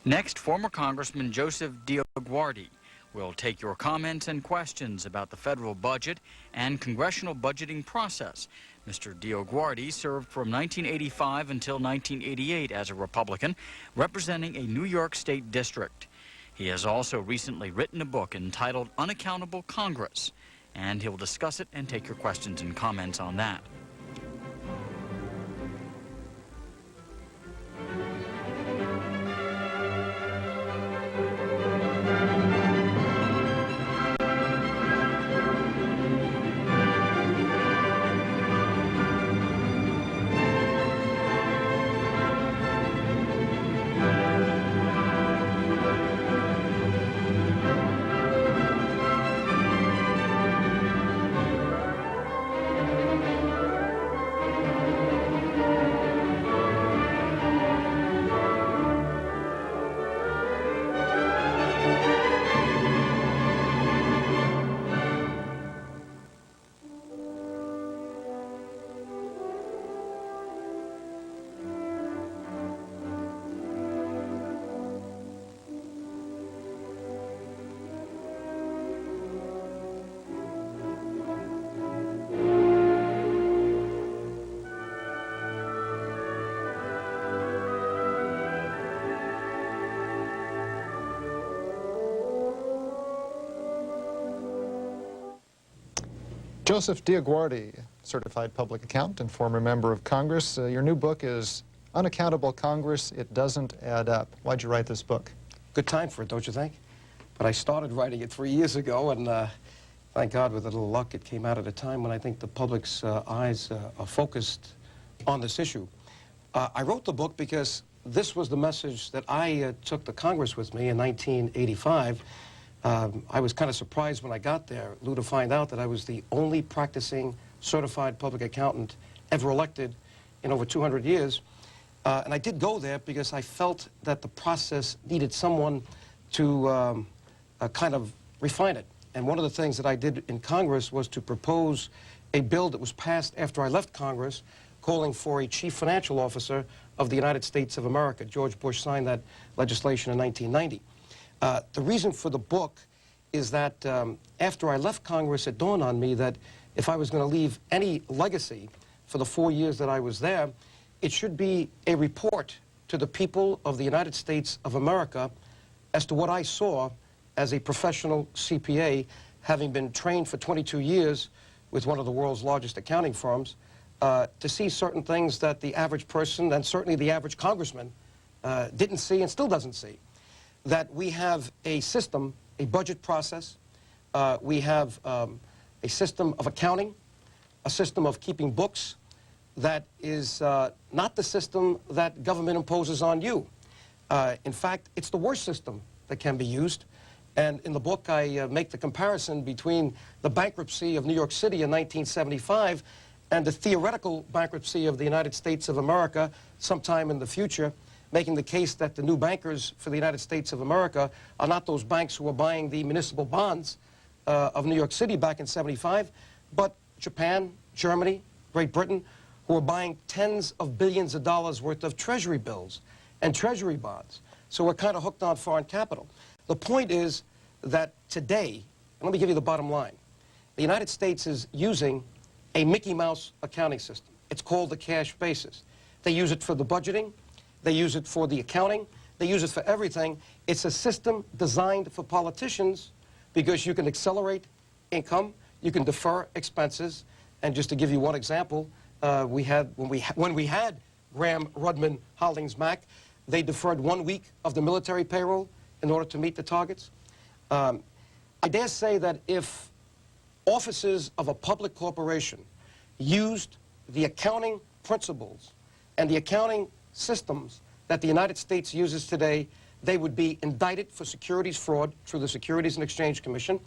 Next, former Congressman Joseph DioGuardi will take your comments and questions about the federal budget and congressional budgeting process. Mr. DioGuardi served from 1985 until 1988 as a Republican, representing a New York State district. He has also recently written a book entitled Unaccountable Congress, and he'll discuss it and take your questions and comments on that. Joseph DioGuardi, certified public accountant and former member of Congress. Your new book is Unaccountable Congress, It Doesn't Add Up. Why'd you write this book? Good time for it, don't you think? But I started writing it 3 years ago, and thank God, with a little luck, it came out at a time when I think the public's eyes are focused on this issue. I wrote the book because this was the message that I took to Congress with me in 1985. I was kind of surprised when I got there, Lou, to find out that I was the only practicing certified public accountant ever elected in over 200 years. And I did go there because I felt that the process needed someone to kind of refine it. And one of the things that I did in Congress was to propose a bill that was passed after I left Congress, calling for a chief financial officer of the United States of America. George Bush signed that legislation in 1990. The reason for the book is that after I left Congress, it dawned on me that if I was going to leave any legacy for the 4 years that I was there, it should be a report to the people of the United States of America as to what I saw as a professional CPA, having been trained for 22 years with one of the world's largest accounting firms, to see certain things that the average person, and certainly the average congressman, didn't see and still doesn't see. That we have a system, a budget process, we have a system of accounting, a system of keeping books that is not the system that government imposes on you. In fact, it's the worst system that can be used. And in the book, I make the comparison between the bankruptcy of New York City in 1975 and the theoretical bankruptcy of the United States of America sometime in the future, making the case that the new bankers for the United States of America are not those banks who were buying the municipal bonds of New York City back in '75, but Japan, Germany, Great Britain, who are buying tens of billions of dollars worth of treasury bills and treasury bonds. So we're kind of hooked on foreign capital. The point is that today, and let me give you the bottom line, the United States is using a Mickey Mouse accounting system. It's called the cash basis. They use it for the budgeting. They use it for the accounting. They use it for everything. It's a system designed for politicians because you can accelerate income, you can defer expenses, and just to give you one example, when we had Graham, Rudman, Hollings, Mack, they deferred 1 week of the military payroll in order to meet the targets. I dare say that if officers of a public corporation used the accounting principles and the accounting systems that the United States uses today, they would be indicted for securities fraud through the Securities and Exchange Commission,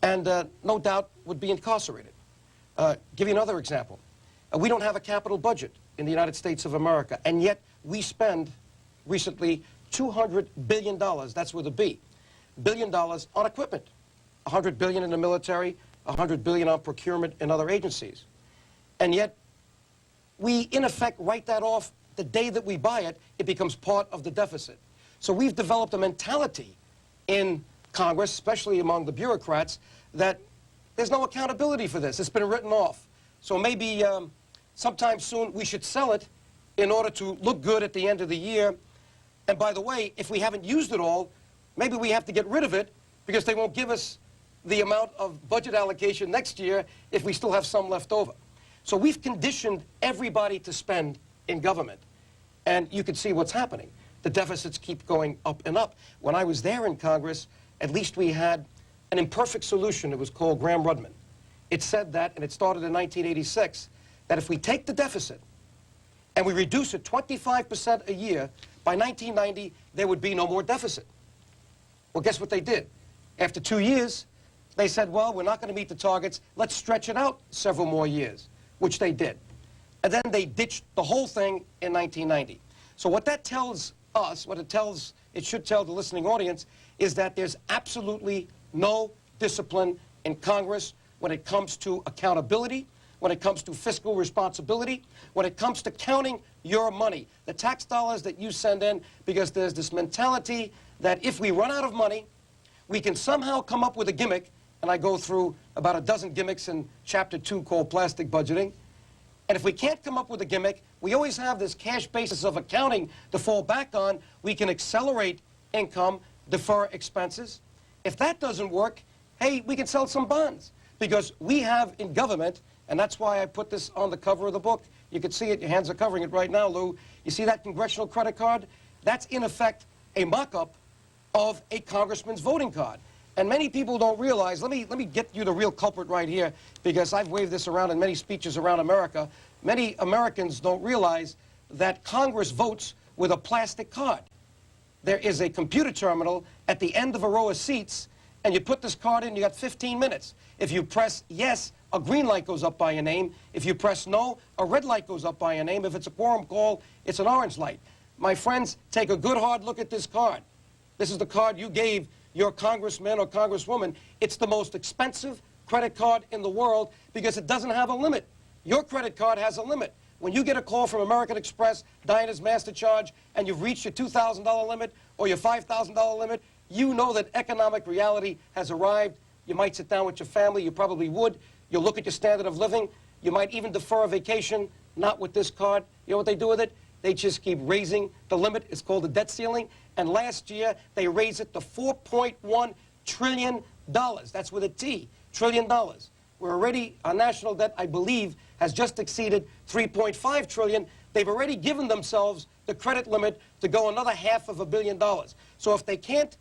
and no doubt would be incarcerated. Give you another example. We don't have a capital budget in the United States of America, and yet we spend recently $200 billion, that's with a B, $billion on equipment. $100 billion in the military, $100 billion on procurement in other agencies. And yet, we in effect write that off the day that we buy it, it becomes part of the deficit. So we've developed a mentality in Congress, especially among the bureaucrats, that there's no accountability for this. It's been written off. So maybe sometime soon we should sell it in order to look good at the end of the year. And by the way, if we haven't used it all, maybe we have to get rid of it because they won't give us the amount of budget allocation next year if we still have some left over. So we've conditioned everybody to spend in government. And you can see what's happening. The deficits keep going up and up. When I was there in Congress, at least we had an imperfect solution. It was called Graham-Rudman. It said that, and it started in 1986, that if we take the deficit and we reduce it 25% a year, by 1990, there would be no more deficit. Well, guess what they did? After 2 years, they said, well, we're not going to meet the targets. Let's stretch it out several more years, which they did. And then they ditched the whole thing in 1990. So what that tells us, it should tell the listening audience, is that there's absolutely no discipline in Congress when it comes to accountability, when it comes to fiscal responsibility, when it comes to counting your money, the tax dollars that you send in, because there's this mentality that if we run out of money, we can somehow come up with a gimmick, and I go through about a dozen gimmicks in Chapter 2 called Plastic Budgeting. And if we can't come up with a gimmick, we always have this cash basis of accounting to fall back on. We can accelerate income, defer expenses. If that doesn't work, hey, we can sell some bonds. Because we have in government, and that's why I put this on the cover of the book. You can see it, your hands are covering it right now, Lou. You see that congressional credit card? That's in effect a mock-up of a congressman's voting card. And many people don't realize, let me get you the real culprit right here, because I've waved this around in many speeches around America. Many Americans don't realize that Congress votes with a plastic card. There is a computer terminal at the end of a row of seats, and you put this card in, you got 15 minutes. If you press yes, a green light goes up by your name. If you press no, a red light goes up by your name. If it's a quorum call, it's an orange light. My friends, take a good hard look at this card. This is the card you gave your congressman or congresswoman. It's the most expensive credit card in the world because it doesn't have a limit. Your credit card has a limit. When you get a call from American Express, Diners Master Charge, and you've reached your $2,000 limit or your $5,000 limit, you know that economic reality has arrived. You might sit down with your family. You probably would. You'll look at your standard of living. You might even defer a vacation, not with this card. You know what they do with it? They just keep raising the limit. It's called the debt ceiling. And last year, they raised it to $4.1 trillion. That's with a T, trillion dollars. We're already, our national debt, I believe, has just exceeded $3.5 trillion. They've already given themselves the credit limit to go another $500 million. So if they can't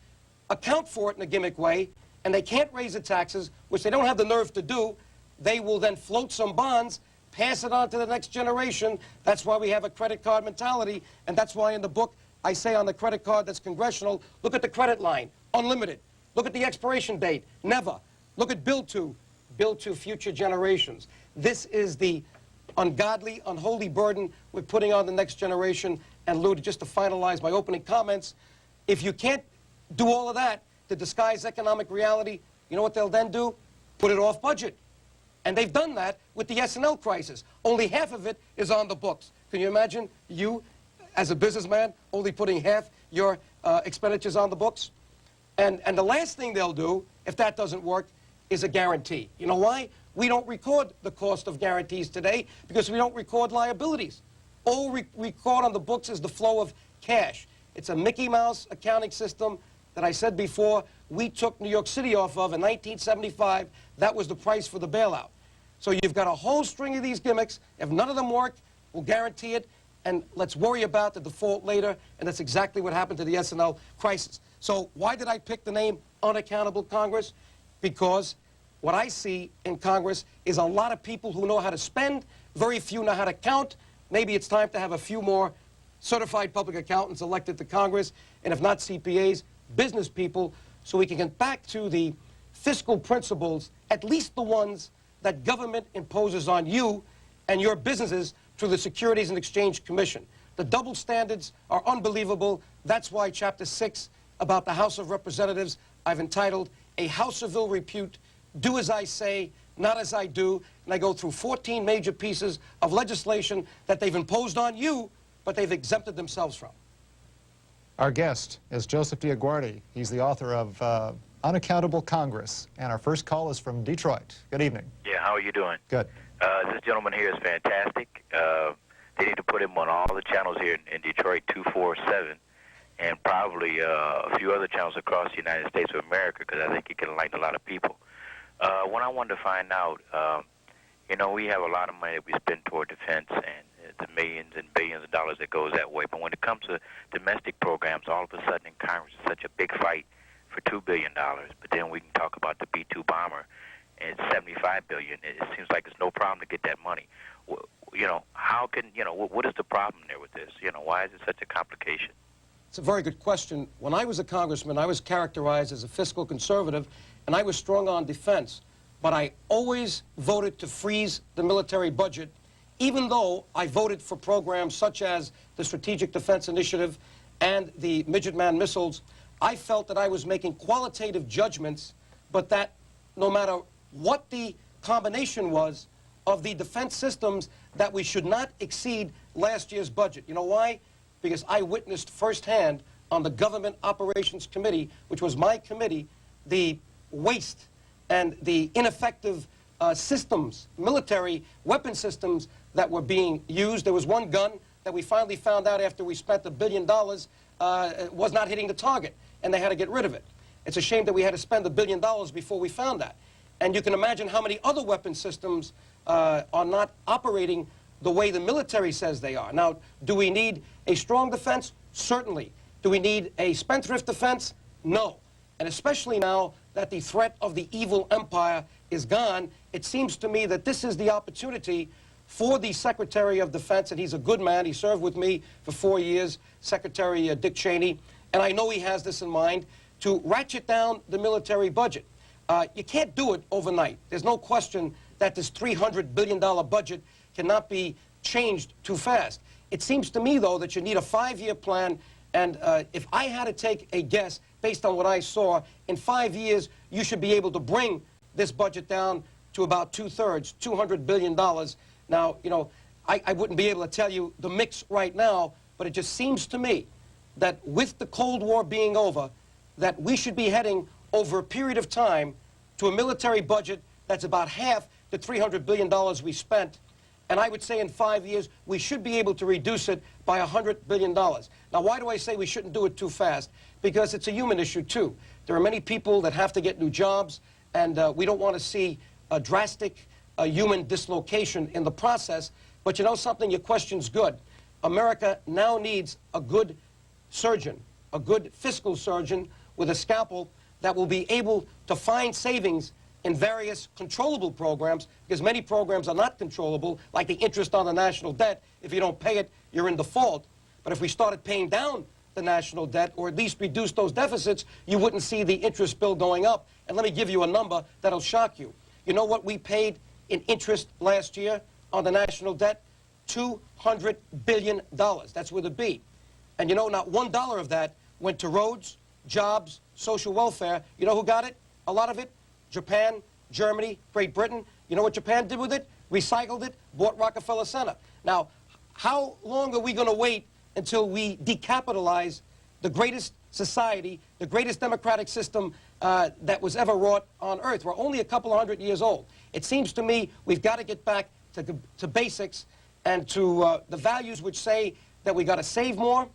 account for it in a gimmick way, and they can't raise the taxes, which they don't have the nerve to do, they will then float some bonds, pass it on to the next generation. That's why we have a credit card mentality, and that's why in the book I say on the credit card that's congressional, look at the credit line, unlimited. Look at the expiration date, never. Look at build to future generations. This is the ungodly, unholy burden we're putting on the next generation. And Lou, just to finalize my opening comments, if you can't do all of that to disguise economic reality, you know what they'll then do? Put it off budget. And they've done that with the S&L crisis. Only half of it is on the books. Can you imagine you, as a businessman, only putting half your expenditures on the books? And the last thing they'll do, if that doesn't work, is a guarantee. You know why? We don't record the cost of guarantees today because we don't record liabilities. All we record on the books is the flow of cash. It's a Mickey Mouse accounting system that I said before we took New York City off of in 1975. That was the price for the bailout. So you've got a whole string of these gimmicks. If none of them work, we'll guarantee it, and let's worry about the default later, and that's exactly what happened to the S&L crisis. So why did I pick the name Unaccountable Congress? Because what I see in Congress is a lot of people who know how to spend, very few know how to count. Maybe it's time to have a few more certified public accountants elected to Congress, and if not CPAs, business people, so we can get back to the fiscal principles, at least the ones that government imposes on you and your businesses through the Securities and Exchange Commission. The double standards are unbelievable. That's why Chapter 6 about the House of Representatives I've entitled A House of Ill Repute, Do As I Say, Not As I Do, and I go through 14 major pieces of legislation that they've imposed on you, but they've exempted themselves from. Our guest is Joseph DioGuardi. He's the author of Unaccountable Congress, and our first call is from Detroit. Good evening. Yeah, how are you doing? Good. This gentleman here is fantastic. They need to put him on all the channels here in Detroit, 247, and probably a few other channels across the United States of America, because I think he can enlighten a lot of people. What I wanted to find out, you know, we have a lot of money that we spend toward defense, and the millions and billions of dollars that goes that way. But when it comes to domestic programs, all of a sudden in Congress is such a big fight for $2 billion. But then we can talk about the B-2 bomber, and it's $75 billion. It seems like it's no problem to get that money. You know, how can, you know, what is the problem there with this? You know, why is it such a complication? It's a very good question. When I was a congressman, I was characterized as a fiscal conservative, and I was strong on defense. But I always voted to freeze the military budget, even though I voted for programs such as the Strategic Defense Initiative and the Midget Man missiles. I felt that I was making qualitative judgments, but that no matter what the combination was of the defense systems, that we should not exceed last year's budget. You know why? Because I witnessed firsthand on the Government Operations Committee, which was my committee, the waste and the ineffective systems, military weapon systems that were being used. There was one gun that we finally found out after we spent $1 billion was not hitting the target, and they had to get rid of it. It's a shame that we had to spend $1 billion before we found that. And you can imagine how many other weapon systems are not operating the way the military says they are. Now, do we need a strong defense? Certainly. Do we need a spendthrift defense? No. And especially now that the threat of the evil empire is gone, it seems to me that this is the opportunity for the Secretary of Defense, and he's a good man. He served with me for 4 years, Secretary Dick Cheney, and I know he has this in mind, to ratchet down the military budget. You can't do it overnight. There's no question that this $300 billion budget cannot be changed too fast. It seems to me, though, that you need a 5-year plan, and if I had to take a guess, based on what I saw, in 5 years, you should be able to bring this budget down to about 2/3, $200 billion. Now, you know, I wouldn't be able to tell you the mix right now, but it just seems to me that with the Cold War being over, that we should be heading over a period of time to a military budget that's about half the $300 billion we spent. And I would say in 5 years, we should be able to reduce it by $100 billion. Now, why do I say we shouldn't do it too fast? Because it's a human issue, too. There are many people that have to get new jobs, and we don't want to see a drastic human dislocation in the process. But you know something? Your question's good. America now needs a good surgeon, a good fiscal surgeon with a scalpel that will be able to find savings in various controllable programs, because many programs are not controllable, like the interest on the national debt. If you don't pay it, you're in default. But if we started paying down the national debt, or at least reduce those deficits, you wouldn't see the interest bill going up. And let me give you a number that'll shock you. You know what we paid in interest last year on the national debt? $200 billion. That's with a B. And you know, not $1 of that went to roads, jobs, social welfare. You know who got it? A lot of it? Japan, Germany, Great Britain. You know what Japan did with it? Recycled it, bought Rockefeller Center. Now, how long are we going to wait until we decapitalize the greatest society, the greatest democratic system that was ever wrought on Earth? We're only a couple of 100 years old. It seems to me we've got to get back to basics and to the values which say that we've got to save more,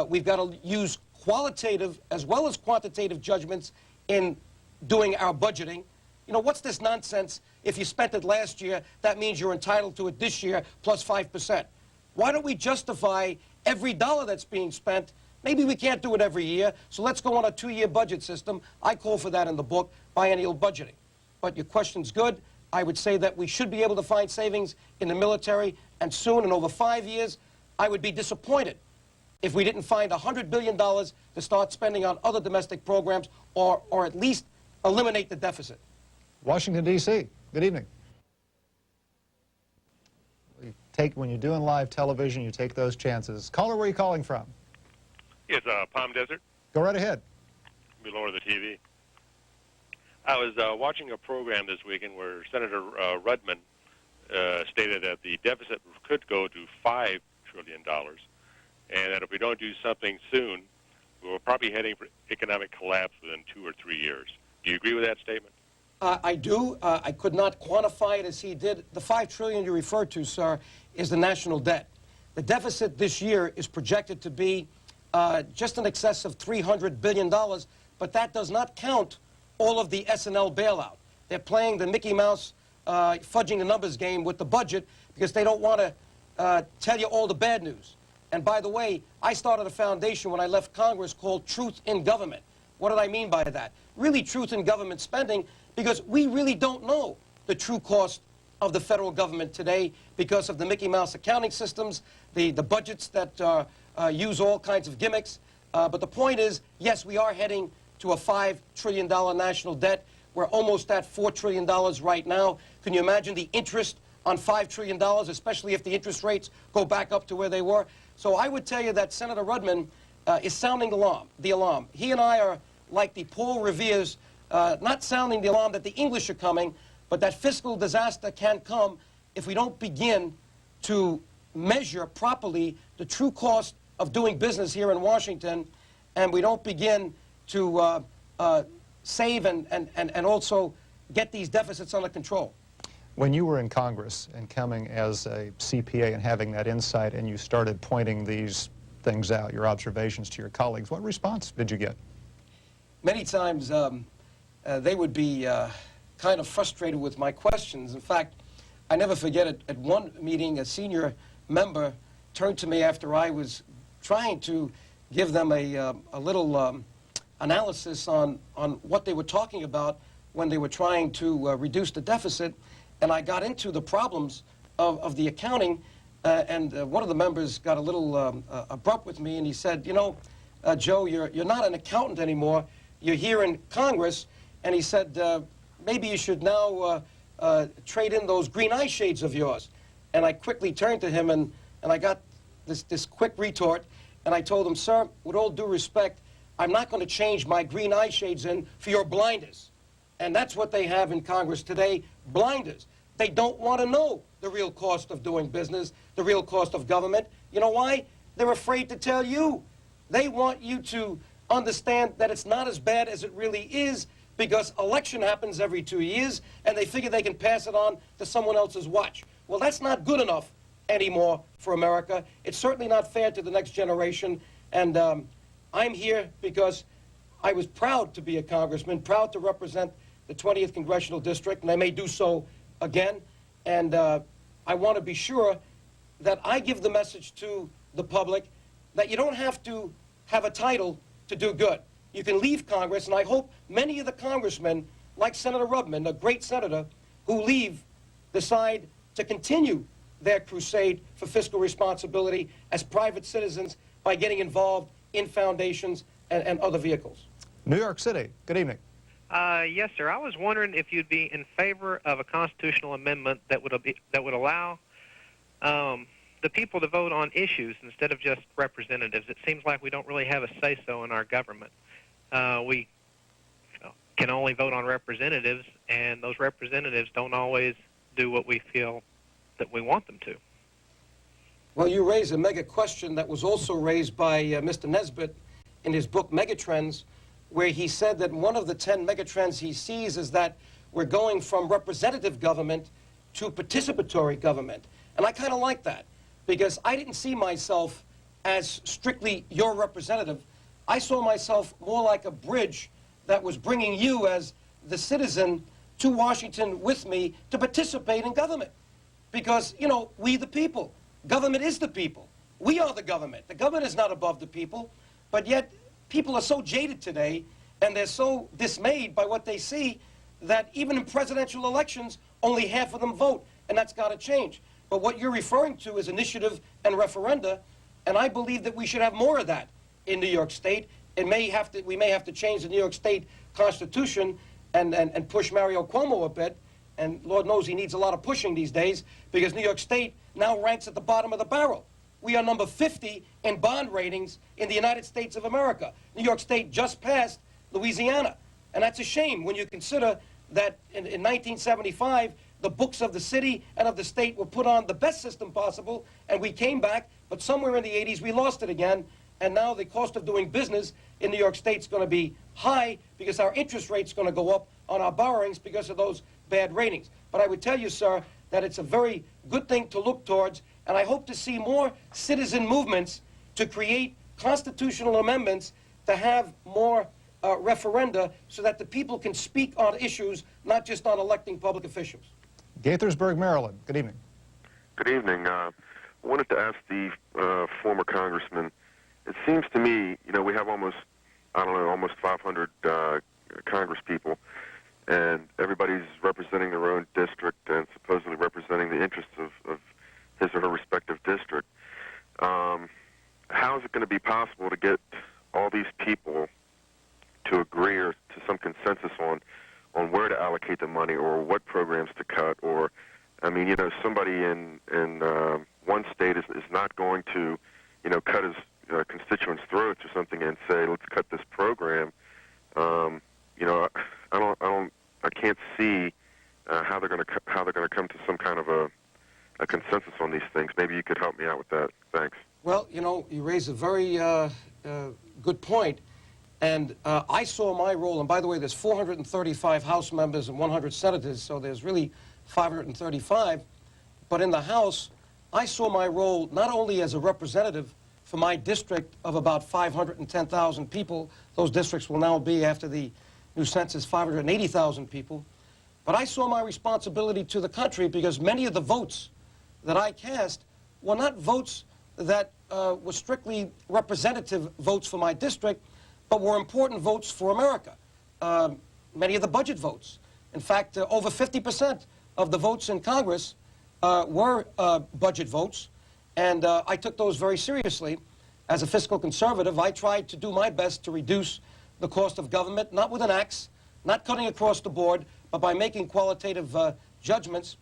we've got to use qualitative as well as quantitative judgments in doing our budgeting. You know, what's this nonsense? If you spent it last year, that means you're entitled to it this year plus 5%. Why don't we justify every dollar that's being spent? Maybe we can't do it every year, so let's go on a 2-year budget system. I call for that in the book, biennial budgeting. But your question's good. I would say that we should be able to find savings in the military, and soon, in over 5 years, I would be disappointed if we didn't find $100 billion to start spending on other domestic programs, or at least eliminate the deficit. Washington, D.C., good evening. When you're doing live television, you take those chances. Caller, where are you calling from? Yes, Palm Desert. Go right ahead. Be lower the TV. I was watching a program this weekend where Senator Rudman stated that the deficit could go to $5 trillion, and that if we don't do something soon, we're probably heading for economic collapse within 2 or 3 years. Do you agree with that statement? I do. I could not quantify it as he did. The $5 trillion you referred to, sir, is the national debt. The deficit this year is projected to be just in excess of $300 billion, but that does not count all of the S&L bailout. They're playing the Mickey Mouse fudging the numbers game with the budget because they don't want to tell you all the bad news. And by the way, I started a foundation when I left Congress called Truth in Government. What did I mean by that? Really truth in government spending, because we really don't know the true cost of the federal government today because of the Mickey Mouse accounting systems, the budgets that use all kinds of gimmicks. But the point is, yes, we are heading to a $5 trillion national debt. We're almost at $4 trillion right now. Can you imagine the interest on $5 trillion, especially if the interest rates go back up to where they were? So I would tell you that Senator Rudman is sounding the alarm. He and I are like the Paul Revere's, not sounding the alarm that the English are coming, but that fiscal disaster can come if we don't begin to measure properly the true cost of doing business here in Washington, and we don't begin to save and also get these deficits under control. When you were in Congress and coming as a CPA and having that insight and you started pointing these things out, your observations to your colleagues, what response did you get? Many times they would be kind of frustrated with my questions. In fact, I never forget it. At one meeting, a senior member turned to me after I was trying to give them a little analysis on what they were talking about when they were trying to reduce the deficit, and I got into the problems of the accounting, and one of the members got a little abrupt with me, and he said, you know, Joe, you're not an accountant anymore. You're here in Congress, and he said, maybe you should now trade in those green eye shades of yours. And I quickly turned to him, and I got this quick retort, and I told him, sir, with all due respect, I'm not going to change my green eye shades in for your blinders. And that's what they have in Congress today, blinders. They don't want to know the real cost of doing business, the real cost of government. You know why? They're afraid to tell you. They want you to understand that it's not as bad as it really is, because election happens every 2 years, and they figure they can pass it on to someone else's watch. Well, that's not good enough anymore for America. It's certainly not fair to the next generation, and I'm here because I was proud to be a congressman, proud to represent the 20th Congressional District, and I may do so again, and I want to be sure that I give the message to the public that you don't have to have a title to do good. You can leave Congress, and I hope many of the congressmen, like Senator Rudman, a great senator, who leave, decide to continue their crusade for fiscal responsibility as private citizens by getting involved in foundations and other vehicles. New York City, good evening. Yes, sir. I was wondering if you'd be in favor of a constitutional amendment that would allow the people to vote on issues instead of just representatives. It seems like we don't really have a say-so in our government. We can only vote on representatives, and those representatives don't always do what we feel that we want them to. Well, you raise a mega question that was also raised by Mr. Nesbitt in his book Megatrends, where he said that one of the 10 megatrends he sees is that we're going from representative government to participatory government. And I kind of like that, because I didn't see myself as strictly your representative. I saw myself more like a bridge that was bringing you as the citizen to Washington with me to participate in government. Because, you know, we the people. Government is the people. We are the government. The government is not above the people, but yet people are so jaded today, and they're so dismayed by what they see, that even in presidential elections, only half of them vote, and that's got to change. But what you're referring to is initiative and referenda, and I believe that we should have more of that in New York State. We may have to change the New York State Constitution and push Mario Cuomo a bit, and Lord knows he needs a lot of pushing these days, because New York State now ranks at the bottom of the barrel. We are number 50 in bond ratings in the United States of America. New York State just passed Louisiana, and that's a shame when you consider that in 1975, the books of the city and of the state were put on the best system possible, and we came back, but somewhere in the 80s we lost it again, and now the cost of doing business in New York State is going to be high because our interest rate's going to go up on our borrowings because of those bad ratings. But I would tell you, sir, that it's a very good thing to look towards, and I hope to see more citizen movements to create constitutional amendments to have more referenda so that the people can speak on issues, not just on electing public officials. Gaithersburg, Maryland. Good evening. Good evening. I wanted to ask the former congressman, it seems to me, you know, we have almost 500 Congress people, and everybody's representing their own district and supposedly representing the interests of his or her respective district. How is it going to be possible to get all these people to agree or to some consensus on where to allocate the money or what programs to cut? Or, I mean, you know, somebody in one state is not going to, you know, cut his constituents' throats or something and say, let's cut this program. You know, I can't see how they're going to come to some kind of a consensus on these things. Maybe you could help me out with that. Thanks. Well, you know, you raise a very good point. And I saw my role, and by the way, there's 435 House members and 100 senators, so there's really 535. But in the House, I saw my role not only as a representative for my district of about 510,000 people. Those districts will now be, after the new census, 580,000 people. But I saw my responsibility to the country because many of the votes that I cast were not votes that were strictly representative votes for my district, but were important votes for America. Many of the budget votes. In fact, over 50% of the votes in Congress were budget votes, and I took those very seriously. As a fiscal conservative, I tried to do my best to reduce the cost of government, not with an axe, not cutting across the board, but by making qualitative judgments.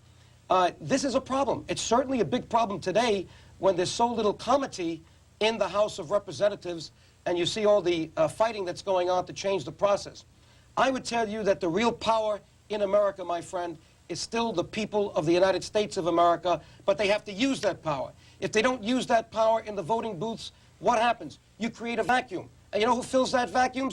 This is a problem. It's certainly a big problem today when there's so little comity in the House of Representatives and you see all the fighting that's going on to change the process. I would tell you that the real power in America, my friend, is still the people of the United States of America, but they have to use that power. If they don't use that power in the voting booths, what happens? You create a vacuum. And you know who fills that vacuum?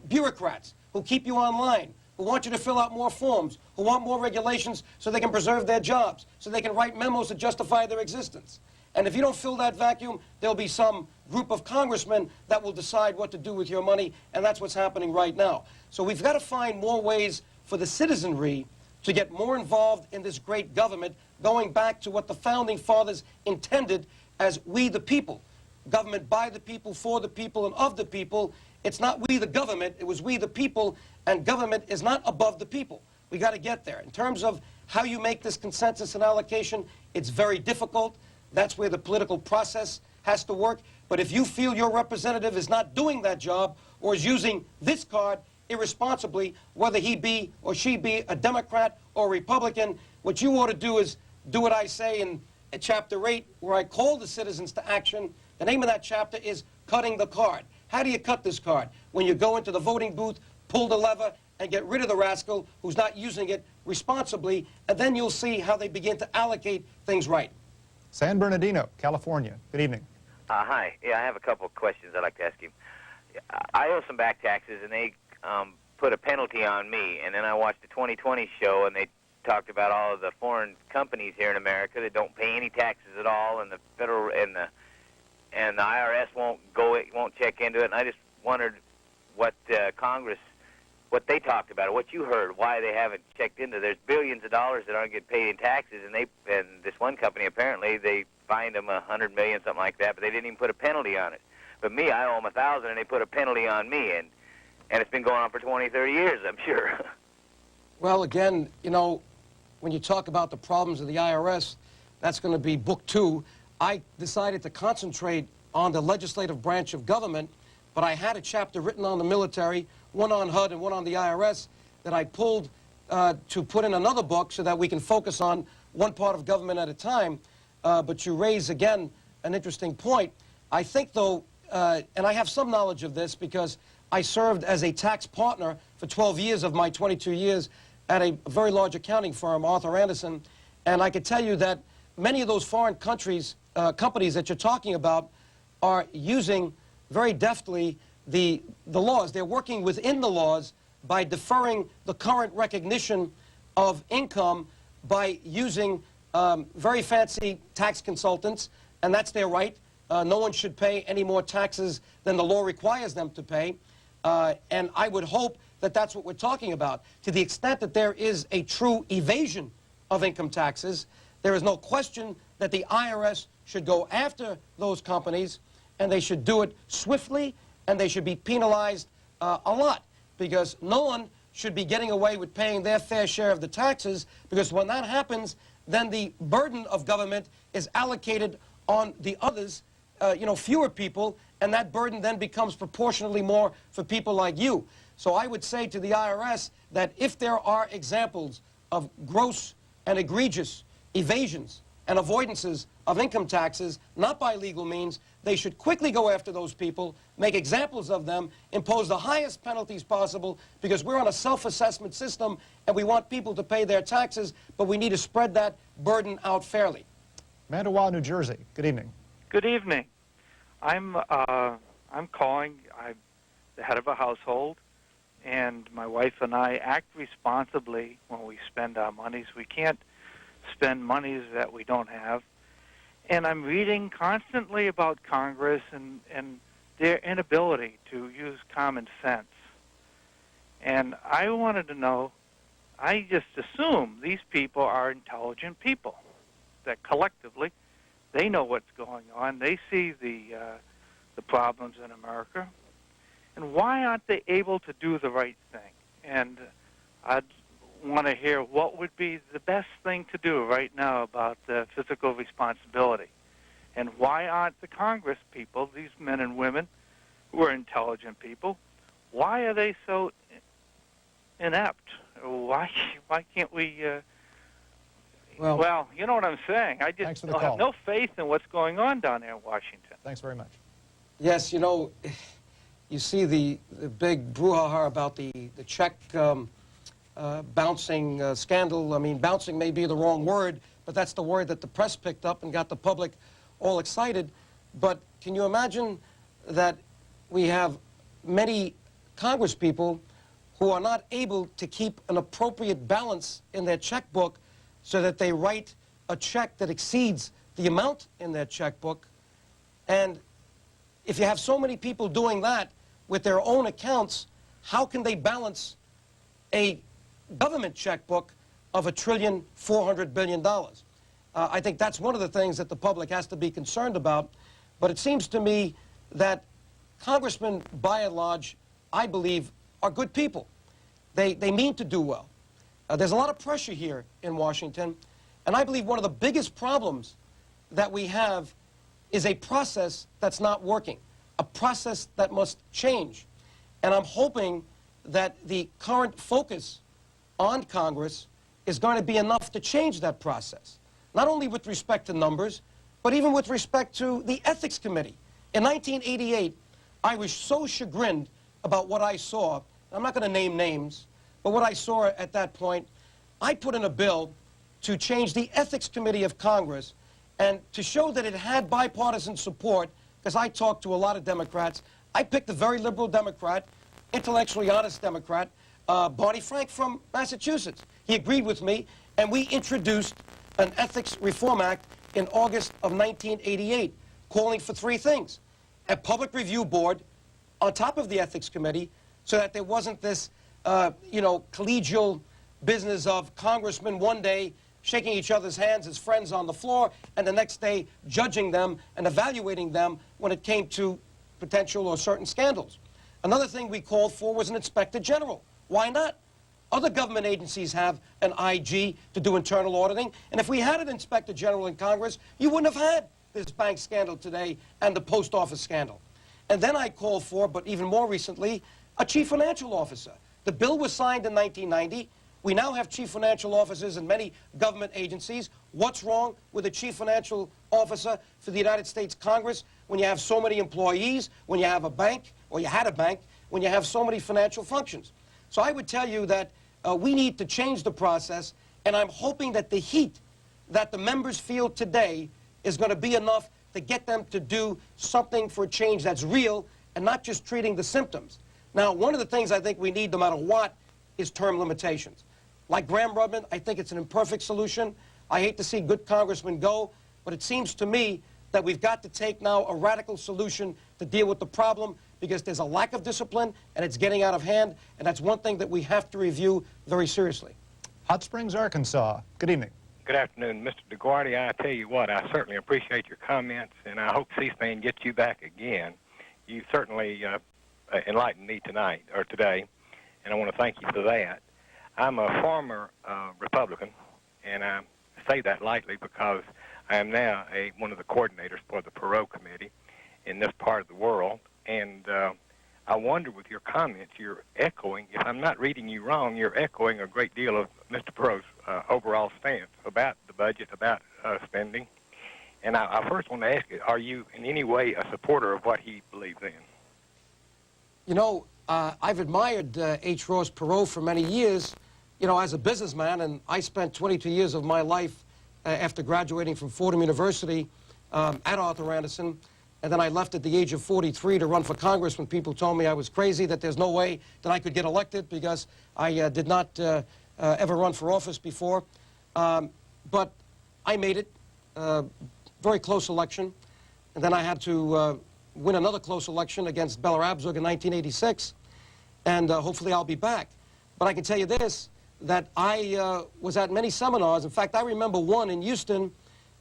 Bureaucrats who keep you online, who want you to fill out more forms, who want more regulations so they can preserve their jobs, so they can write memos to justify their existence. And if you don't fill that vacuum, there'll be some group of congressmen that will decide what to do with your money, and that's what's happening right now. So we've got to find more ways for the citizenry to get more involved in this great government, going back to what the Founding Fathers intended as we the people. Government by the people, for the people, and of the people. It's not we the government, it was we the people, and government is not above the people. We got to get there. In terms of how you make this consensus and allocation, it's very difficult. That's where the political process has to work. But if you feel your representative is not doing that job or is using this card irresponsibly, whether he be or she be a Democrat or a Republican, what you ought to do is do what I say in Chapter 8, where I call the citizens to action. The name of that chapter is Cutting the Card. How do you cut this card? When you go into the voting booth, pull the lever, and get rid of the rascal who's not using it responsibly, and then you'll see how they begin to allocate things right. San Bernardino, California. Good evening. Hi. Yeah, I have a couple of questions I'd like to ask you. I owe some back taxes, and they put a penalty on me. And then I watched the 2020 show, and they talked about all of the foreign companies here in America that don't pay any taxes at all, and the federal and the IRS won't check into it. And I just wondered what Congress, what they talked about, or what you heard, why they haven't checked into. There's billions of dollars that aren't getting paid in taxes, and this one company apparently they fined them $100 million, something like that, but they didn't even put a penalty on it. But me, I owe them $1,000, and they put a penalty on me, and it's been going on for 20, 30 years, I'm sure. Well, again, you know, when you talk about the problems of the IRS, that's going to be book 2. I decided to concentrate on the legislative branch of government, but I had a chapter written on the military, one on HUD and one on the IRS, that I pulled to put in another book so that we can focus on one part of government at a time. But you raise, again, an interesting point. I think, though, and I have some knowledge of this because I served as a tax partner for 12 years of my 22 years at a very large accounting firm, Arthur Anderson, and I can tell you that many of those foreign countries, companies that you're talking about are using very deftly the laws. They're working within the laws by deferring the current recognition of income by using very fancy tax consultants, and that's their right. No one should pay any more taxes than the law requires them to pay. And I would hope that that's what we're talking about. To the extent that there is a true evasion of income taxes, there is no question that the IRS should go after those companies, and they should do it swiftly, and they should be penalized a lot, because no one should be getting away with paying their fair share of the taxes, because when that happens, then the burden of government is allocated on the others, fewer people, and that burden then becomes proportionally more for people like you. So I would say to the IRS that if there are examples of gross and egregious evasions and avoidances of income taxes, not by legal means, they should quickly go after those people, make examples of them, impose the highest penalties possible, because we're on a self-assessment system and we want people to pay their taxes, but we need to spread that burden out fairly. Mandawa, New Jersey. Good evening. Good evening. I'm calling. I'm the head of a household, and my wife and I act responsibly when we spend our monies. We can't spend monies that we don't have. And I'm reading constantly about Congress and their inability to use common sense. And I wanted to know, I just assume these people are intelligent people, that collectively they know what's going on. They see the problems in America. And why aren't they able to do the right thing? And I'd want to hear what would be the best thing to do right now about fiscal responsibility. And why aren't the Congress people, these men and women who are intelligent people, why are they so inept? Why can't we... Well, you know what I'm saying. I just have no faith in what's going on down there in Washington. Thanks very much. Yes, you see the big brouhaha about the check bouncing scandal. I mean, bouncing may be the wrong word, but that's the word that the press picked up and got the public all excited. But can you imagine that we have many Congress people who are not able to keep an appropriate balance in their checkbook, so that they write a check that exceeds the amount in their checkbook? And if you have so many people doing that with their own accounts, how can they balance a government checkbook of $1.4 trillion? I think that's one of the things that the public has to be concerned about. But it seems to me that congressmen, by and large, I believe, are good people. They mean to do well. There's a lot of pressure here in Washington, and I believe one of the biggest problems that we have is a process that's not working, a process that must change. And I'm hoping that the current focus on Congress is going to be enough to change that process, not only with respect to numbers, but even with respect to the Ethics Committee. In 1988, I was so chagrined about what I saw. I'm not going to name names, but what I saw at that point, I put in a bill to change the Ethics Committee of Congress, and to show that it had bipartisan support, because I talked to a lot of Democrats, I picked a very liberal Democrat, intellectually honest Democrat, Barney Frank from Massachusetts. He agreed with me, and we introduced an Ethics Reform Act in August of 1988, calling for three things: a public review board on top of the Ethics Committee, so that there wasn't this collegial business of congressmen one day shaking each other's hands as friends on the floor, and the next day judging them and evaluating them when it came to potential or certain scandals. Another thing we called for was an inspector general. Why not? Other government agencies have an IG to do internal auditing, and if we had an inspector general in Congress, you wouldn't have had this bank scandal today and the post office scandal. And then I called for, but even more recently, a chief financial officer. The bill was signed in 1990. We now have chief financial officers in many government agencies. What's wrong with a chief financial officer for the United States Congress when you have so many employees, when you have a bank, or you had a bank, when you have so many financial functions? So I would tell you that we need to change the process, and I'm hoping that the heat that the members feel today is going to be enough to get them to do something for a change that's real and not just treating the symptoms. Now, one of the things I think we need, no matter what, is term limitations. Like Graham-Rudman, I think it's an imperfect solution. I hate to see good congressmen go, but it seems to me that we've got to take now a radical solution to deal with the problem, because there's a lack of discipline and it's getting out of hand, and that's one thing that we have to review very seriously. Hot Springs, Arkansas. Good evening. Good afternoon, Mr. DioGuardi. I tell you what, I certainly appreciate your comments, and I hope C-SPAN gets you back again. You certainly enlightened me tonight, or today, and I want to thank you for that. I'm a former Republican, and I say that lightly because I am now one of the coordinators for the Perot Committee in this part of the world, and I wonder with your comments, you're echoing, if I'm not reading you wrong, you're echoing a great deal of Mr. Perot's overall stance about the budget, about spending. And I first want to ask you, are you in any way a supporter of what he believes in? You know, I've admired H. Ross Perot for many years, you know, as a businessman, and I spent 22 years of my life after graduating from Fordham University at Arthur Anderson, and then I left at the age of 43 to run for Congress when people told me I was crazy, that there's no way that I could get elected because I did not ever run for office before. But I made it, very close election, and then I had to win another close election against Bella Abzug in 1986, and hopefully I'll be back. But I can tell you this, that I was at many seminars. In fact, I remember one in Houston,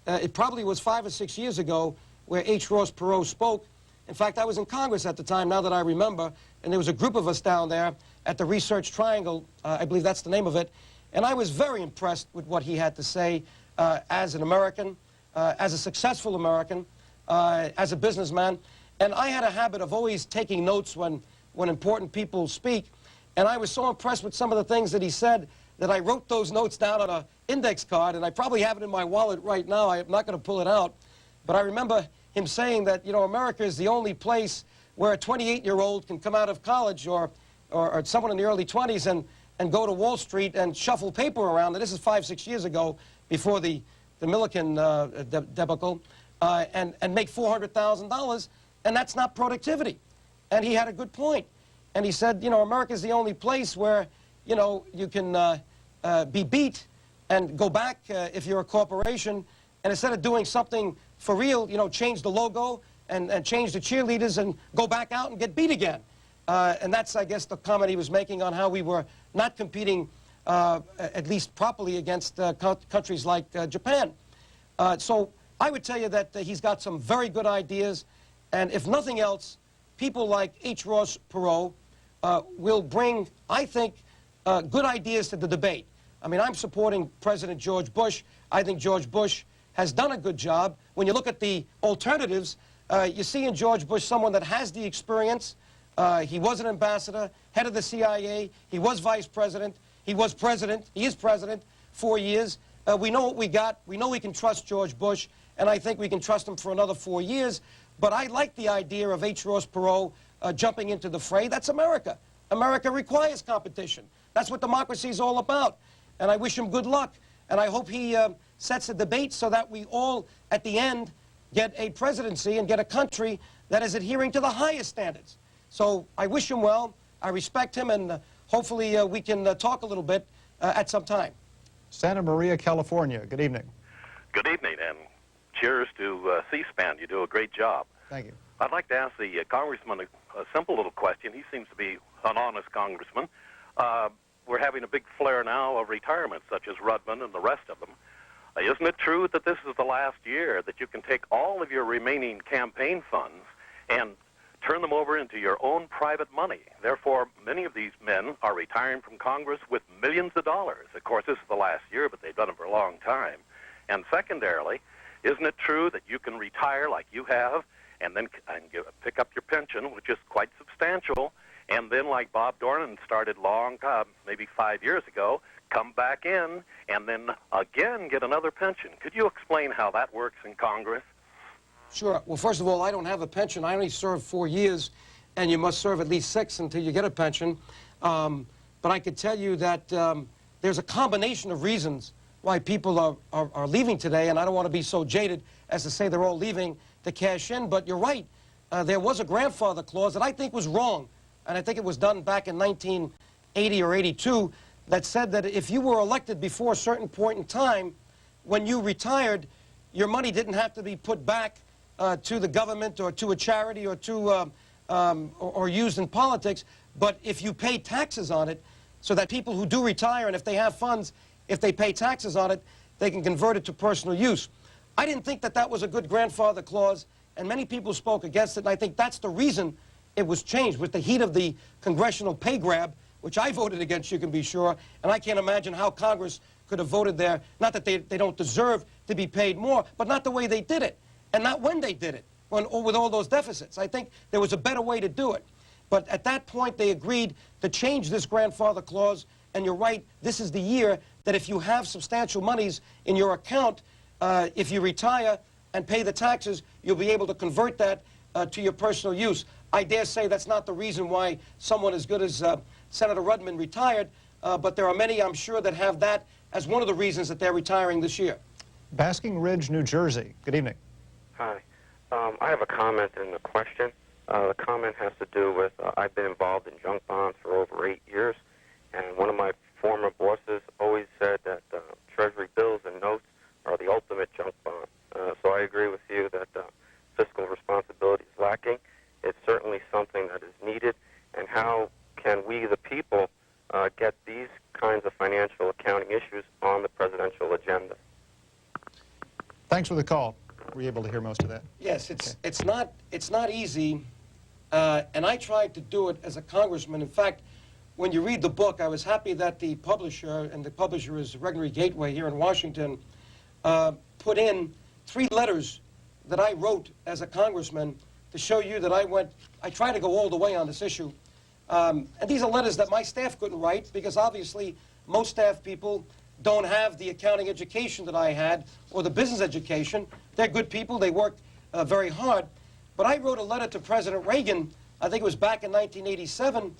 it probably was 5 or 6 years ago, where H. Ross Perot spoke. In fact, I was in Congress at the time, now that I remember, and there was a group of us down there at the Research Triangle, I believe that's the name of it, and I was very impressed with what he had to say as an American, as a successful American, as a businessman. And I had a habit of always taking notes when important people speak, and I was so impressed with some of the things that he said that I wrote those notes down on an index card, and I probably have it in my wallet right now. I'm not going to pull it out. But I remember him saying that, you know, America is the only place where a 28-year-old can come out of college or someone in the early 20s and go to Wall Street and shuffle paper around. And this is 5, 6 years ago, before the Milliken debacle, and make $400,000, and that's not productivity. And he had a good point. And he said, you know, America is the only place where, you know, you can be beat and go back if you're a corporation, and instead of doing something for real, you know, change the logo and change the cheerleaders and go back out and get beat again. And that's, I guess, the comment he was making on how we were not competing, at least properly, against countries like Japan. So I would tell you that he's got some very good ideas, and if nothing else, people like H. Ross Perot will bring, I think, good ideas to the debate. I mean, I'm supporting President George Bush. I think George Bush has done a good job. When you look at the alternatives, you see in George Bush someone that has the experience. He was an ambassador, head of the CIA. He was vice president. He was president. He is president 4 years. We know what we got. We know we can trust George Bush, and I think we can trust him for another 4 years. But I like the idea of H. Ross Perot jumping into the fray. That's America. America requires competition. That's what democracy is all about. And I wish him good luck. And I hope he sets a debate so that we all, at the end, get a presidency and get a country that is adhering to the highest standards. So I wish him well. I respect him, and hopefully we can talk a little bit at some time. Santa Maria, California. Good evening. Good evening, and cheers to C-SPAN. You do a great job. Thank you. I'd like to ask the congressman a simple little question. He seems to be an honest congressman. We're having a big flare now of retirement, such as Rudman and the rest of them. Isn't it true that this is the last year that you can take all of your remaining campaign funds and turn them over into your own private money? Therefore, many of these men are retiring from Congress with millions of dollars. Of course, this is the last year, but they've done it for a long time. And secondarily, isn't it true that you can retire like you have and then pick up your pension, which is quite substantial, and then like Bob Dornan started maybe 5 years ago, come back in and then again get another pension? Could you explain how that works in Congress? Sure. Well, first of all, I don't have a pension. I only served 4 years, and you must serve at least 6 until you get a pension. But I could tell you that there's a combination of reasons why people are leaving today, and I don't want to be so jaded as to say they're all leaving to cash in, but you're right. there was a grandfather clause that I think was wrong, and I think it was done back in 1980 or 82, that said that if you were elected before a certain point in time, when you retired, your money didn't have to be put back to the government or to a charity or to or used in politics, but if you pay taxes on it, so that people who do retire, and if they have funds, if they pay taxes on it, they can convert it to personal use. I didn't think that that was a good grandfather clause, and many people spoke against it, and I think that's the reason it was changed, with the heat of the congressional pay grab, which I voted against, you can be sure, and I can't imagine how Congress could have voted there. Not that they don't deserve to be paid more, but not the way they did it, and not when they did it, with all those deficits. I think there was a better way to do it. But at that point, they agreed to change this grandfather clause, and you're right, this is the year that if you have substantial monies in your account, if you retire and pay the taxes, you'll be able to convert that to your personal use. I dare say that's not the reason why someone as good as Senator Rudman retired, but there are many, I'm sure, that have that as one of the reasons that they're retiring this year. Basking Ridge, New Jersey. Good evening. Hi. I have a comment and a question. The comment has to do with I've been involved in junk bonds for over 8 years, and one of my former bosses always said that Treasury bills and notes are the ultimate junk bond. So I agree with you that fiscal responsibility is lacking. It's certainly something that is needed, and how can we, the people, get these kinds of financial accounting issues on the presidential agenda? Thanks for the call. Were you able to hear most of that? Yes, it's not easy, and I tried to do it as a congressman. In fact, when you read the book, I was happy that the publisher, and the publisher is Gregory Gateway here in Washington, put in 3 letters that I wrote as a congressman to show you that I tried to go all the way on this issue. And these are letters that my staff couldn't write, because obviously most staff people don't have the accounting education that I had, or the business education. They're good people, they work very hard. But I wrote a letter to President Reagan, I think it was back in 1987,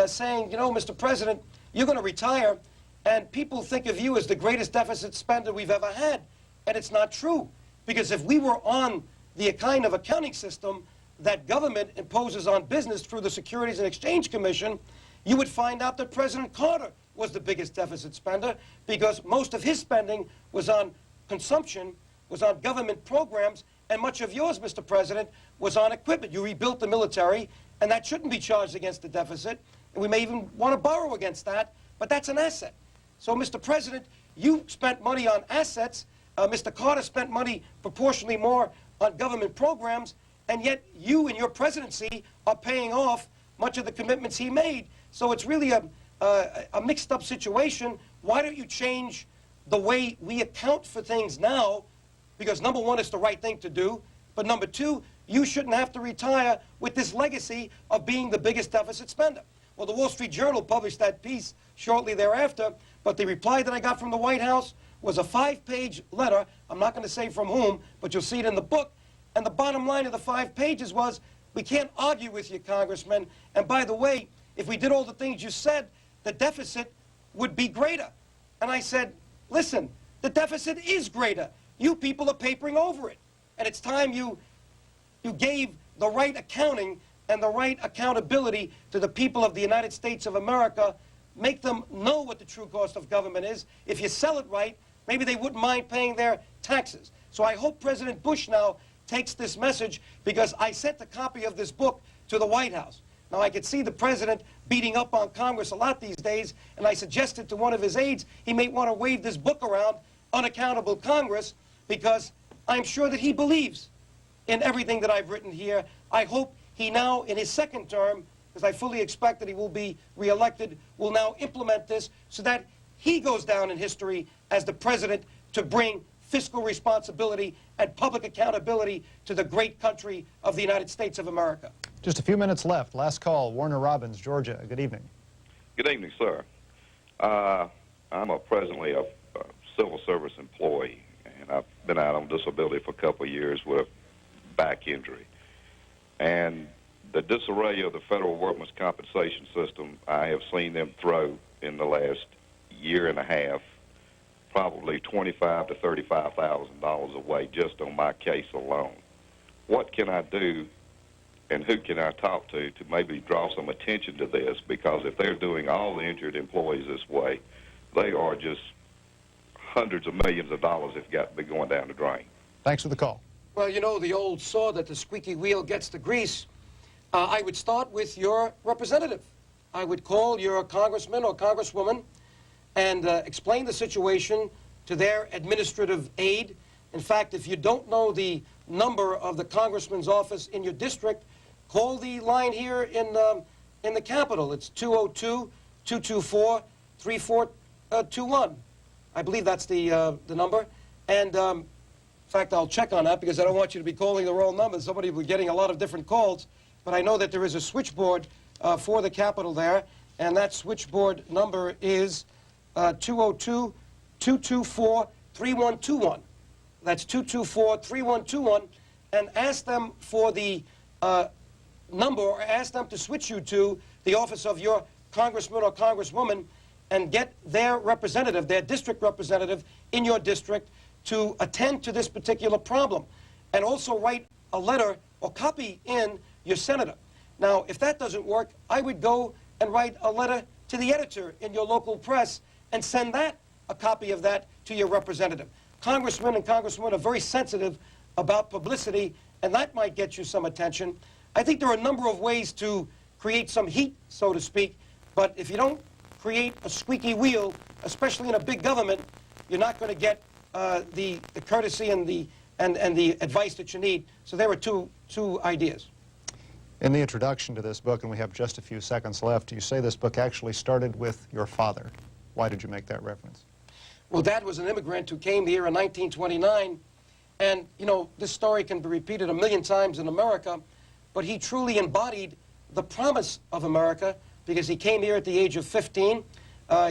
saying, you know, Mr. President, you're going to retire, and people think of you as the greatest deficit spender we've ever had. And it's not true, because if we were on the kind of accounting system that government imposes on business through the Securities and Exchange Commission, you would find out that President Carter was the biggest deficit spender, because most of his spending was on consumption, was on government programs, and much of yours, Mr. President, was on equipment. You rebuilt the military, and that shouldn't be charged against the deficit, and we may even want to borrow against that, but that's an asset. So, Mr. President, you spent money on assets. Mr. Carter spent money proportionally more on government programs, and yet you in your presidency are paying off much of the commitments he made. So it's really a mixed-up situation. Why don't you change the way we account for things now? Because number one, it's the right thing to do. But number two, you shouldn't have to retire with this legacy of being the biggest deficit spender. Well, the Wall Street Journal published that piece shortly thereafter, but the reply that I got from the White House was a 5-page letter. I'm not going to say from whom, but you'll see it in the book. And the bottom line of the 5 pages was, we can't argue with you, Congressman. And by the way, if we did all the things you said, the deficit would be greater. And I said, listen, the deficit is greater. You people are papering over it. And it's time you gave the right accounting and the right accountability to the people of the United States of America. Make them know what the true cost of government is. If you sell it right, maybe they wouldn't mind paying their taxes. So I hope President Bush now takes this message, because I sent a copy of this book to the White House. Now, I could see the president beating up on Congress a lot these days, and I suggested to one of his aides he may want to wave this book around, Unaccountable Congress, because I'm sure that he believes in everything that I've written here. I hope he now, in his second term, because I fully expect that he will be reelected, will now implement this so that he goes down in history as the president to bring fiscal responsibility and public accountability to the great country of the United States of America. Just a few minutes left. Last call, Warner Robins, Georgia. Good evening. Good evening, sir. I'm presently a civil service employee, and I've been out on disability for a couple of years with a back injury. And the disarray of the federal workmen's compensation system, I have seen them throw in the last year and a half probably $25,000 to $35,000 away just on my case alone. What can I do and who can I talk to maybe draw some attention to this? Because if they're doing all the injured employees this way, they are just hundreds of millions of dollars if got to be going down the drain. Thanks for the call. Well, you know the old saw that the squeaky wheel gets the grease. I would start with your representative. I would call your congressman or congresswoman and explain the situation to their administrative aide. In fact, if you don't know the number of the congressman's office in your district, call the line here in the Capitol. It's 202-224-3421. I believe that's the number. And in fact, I'll check on that because I don't want you to be calling the wrong number. Somebody will be getting a lot of different calls. But I know that there is a switchboard for the Capitol there, and that switchboard number is 202-224-3121. That's 224-3121, and ask them for the number, or ask them to switch you to the office of your congressman or congresswoman and get their representative, their district representative in your district to attend to this particular problem. And also write a letter or copy in your senator. Now, if that doesn't work, I would go and write a letter to the editor in your local press and send that, a copy of that, to your representative. Congressmen and congresswomen are very sensitive about publicity, and that might get you some attention. I think there are a number of ways to create some heat, so to speak, but if you don't create a squeaky wheel, especially in a big government, you're not going to get the courtesy and the advice that you need. So there are two ideas. In the introduction to this book, and we have just a few seconds left, you say this book actually started with your father. Why did you make that reference? Well, Dad was an immigrant who came here in 1929, and, you know, this story can be repeated a million times in America, but he truly embodied the promise of America because he came here at the age of 15.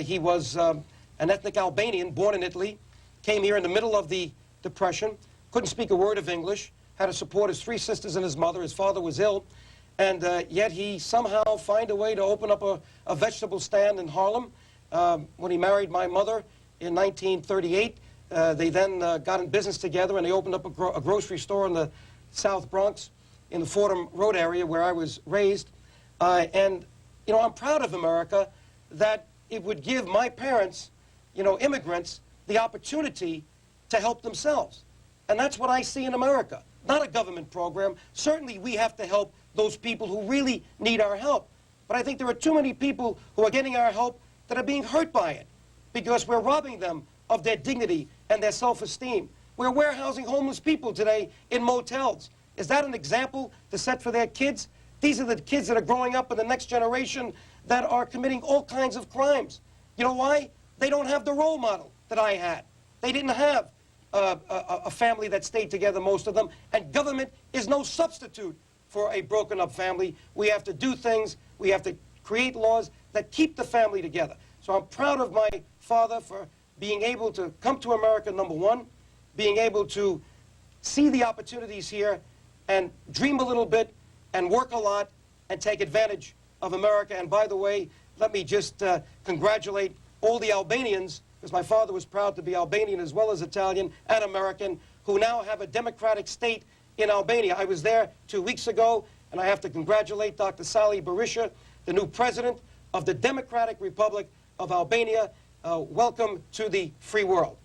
He was an ethnic Albanian, born in Italy, came here in the middle of the Depression, couldn't speak a word of English, had to support his 3 sisters and his mother. His father was ill, and yet he somehow found a way to open up a vegetable stand in Harlem. When he married my mother in 1938, they then got in business together, and they opened up a grocery store in the South Bronx, in the Fordham Road area where I was raised. And, you know, I'm proud of America that it would give my parents, you know, immigrants, the opportunity to help themselves. And that's what I see in America. Not a government program. Certainly we have to help those people who really need our help. But I think there are too many people who are getting our help that are being hurt by it because we're robbing them of their dignity and their self-esteem. We're warehousing homeless people today in motels. Is that an example to set for their kids? These are the kids that are growing up in the next generation that are committing all kinds of crimes. You know why? They don't have the role model that I had. They didn't have a family that stayed together, most of them, and government is no substitute for a broken up family. We have to do things, we have to create laws that keep the family together. So I'm proud of my father for being able to come to America, number one, being able to see the opportunities here and dream a little bit and work a lot and take advantage of America. And by the way, let me just congratulate all the Albanians, because my father was proud to be Albanian as well as Italian and American, who now have a democratic state in Albania. I was there 2 weeks ago, and I have to congratulate Dr. Sali Berisha, the new president of the Democratic Republic of Albania. Welcome to the free world.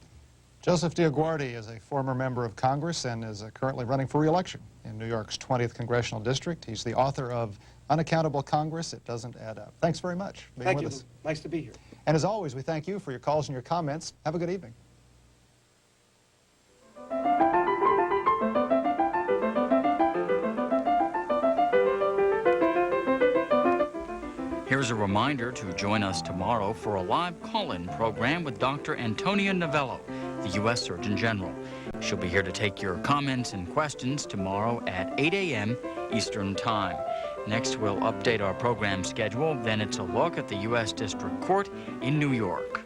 Joseph DioGuardi is a former member of Congress and is currently running for re-election in New York's 20th Congressional District. He's the author of Unaccountable Congress, It Doesn't Add Up. Thanks very much for being with us. Nice to be here. And as always, we thank you for your calls and your comments. Have a good evening. Here's a reminder to join us tomorrow for a live call-in program with Dr. Antonia Novello, the U.S. Surgeon General. She'll be here to take your comments and questions tomorrow at 8 a.m. Eastern Time. Next, we'll update our program schedule. Then it's a look at the U.S. District Court in New York.